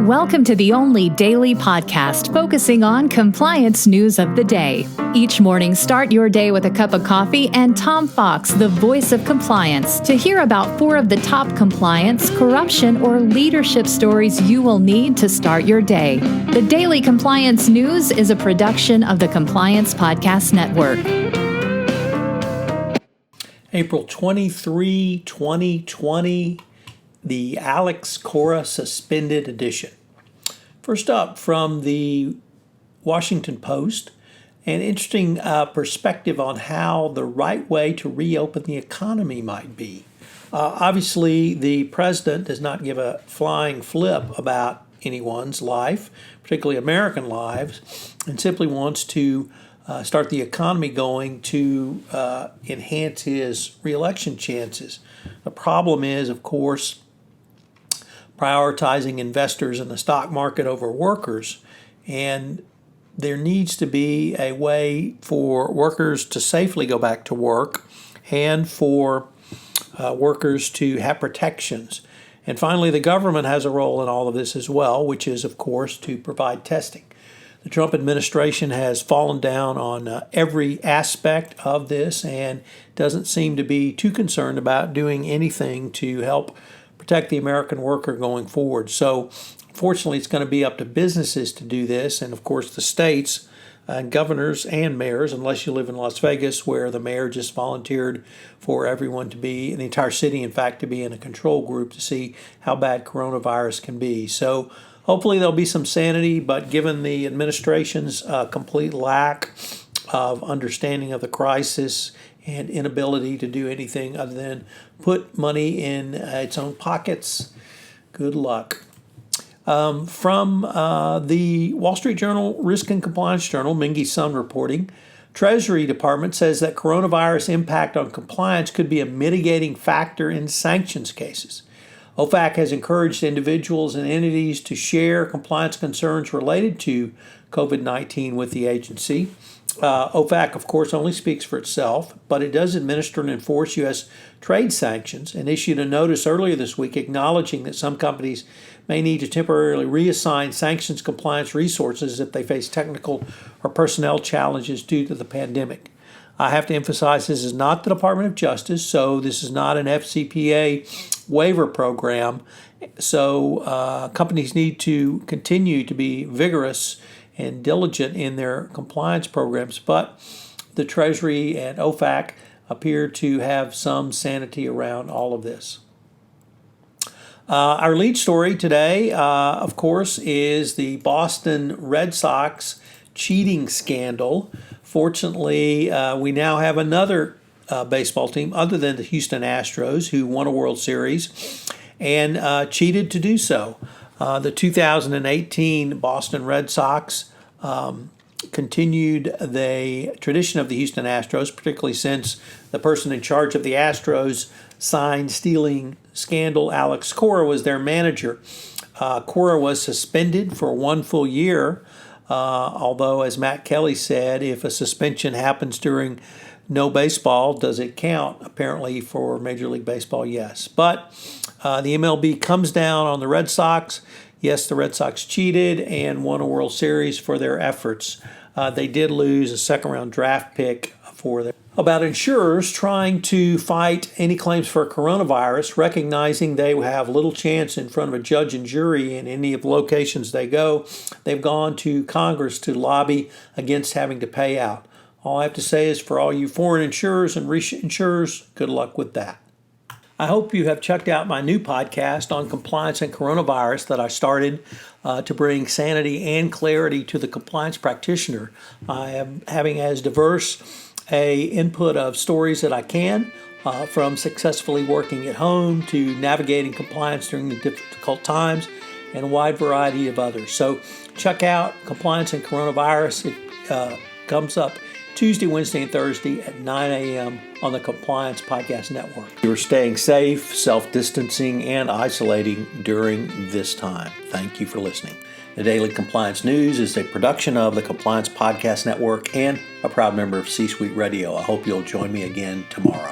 Welcome to the only daily podcast focusing on compliance news of the day. Each morning, start your day with a cup of coffee and Tom Fox, the voice of compliance, to hear about 4 of the top compliance, corruption, or leadership stories you will need to start your day. The Daily Compliance News is a production of the Compliance Podcast Network. April 23, 2020, the Cora Suspended Edition. First up, from the Washington Post, an interesting perspective on how the right way to reopen the economy might be. Obviously, the president does not give a flying flip about anyone's life, particularly American lives, and simply wants to start the economy going to enhance his reelection chances. The problem is, of course, prioritizing investors in the stock market over workers, and there needs to be a way for workers to safely go back to work and for workers to have protections. And finally, the government has a role in all of this as well, which is, of course, to provide testing. The Trump administration has fallen down on every aspect of this and doesn't seem to be too concerned about doing anything to help protect the American worker going forward. So, fortunately, it's going to be up to businesses to do this, and of course the states and governors and mayors, unless you live in Las Vegas, where the mayor just volunteered for everyone to be, in the entire city, in fact, to be in a control group to see how bad coronavirus can be. So hopefully there'll be some sanity, but given the administration's complete lack of understanding of the crisis and inability to do anything other than put money in its own pockets, good luck. From the Wall Street Journal Risk and Compliance Journal, Mingy Sun reporting, Treasury Department says that coronavirus impact on compliance could be a mitigating factor in sanctions cases. OFAC has encouraged individuals and entities to share compliance concerns related to COVID-19 with the agency. OFAC, of course, only speaks for itself, but it does administer and enforce U.S. trade sanctions and issued a notice earlier this week acknowledging that some companies may need to temporarily reassign sanctions compliance resources if they face technical or personnel challenges due to the pandemic. I have to emphasize this is not the Department of Justice, so this is not an FCPA waiver program. So companies need to continue to be vigorous and diligent in their compliance programs, but the Treasury and OFAC appear to have some sanity around all of this. Our lead story today, of course, is the Boston Red Sox cheating scandal. Fortunately, we now have another baseball team other than the Houston Astros who won a World Series and cheated to do so. The 2018 Boston Red Sox continued the tradition of the Houston Astros, particularly since the person in charge of the Astros sign-stealing scandal, Cora, was their manager. Cora was suspended for 1 full year, although, as Matt Kelly said, if a suspension happens during no baseball, does it count? Apparently for Major League Baseball, yes. But the MLB comes down on the Red Sox. Yes, the Red Sox cheated and won a World Series for their efforts. They did lose a second-round draft pick for their. About insurers trying to fight any claims for coronavirus, recognizing they have little chance in front of a judge and jury in any of the locations they go. They've gone to Congress to lobby against having to pay out. All I have to say is for all you foreign insurers and reinsurers, good luck with that. I hope you have checked out my new podcast on compliance and coronavirus that I started to bring sanity and clarity to the compliance practitioner. I am having as diverse a input of stories that I can, from successfully working at home to navigating compliance during the difficult times and a wide variety of others. So check out Compliance and Coronavirus. It comes up Tuesday, Wednesday, and Thursday at 9 a.m. on the Compliance Podcast Network. You're staying safe, self-distancing, and isolating during this time. Thank you for listening. The Daily Compliance News is a production of the Compliance Podcast Network and a proud member of C-Suite Radio. I hope you'll join me again tomorrow.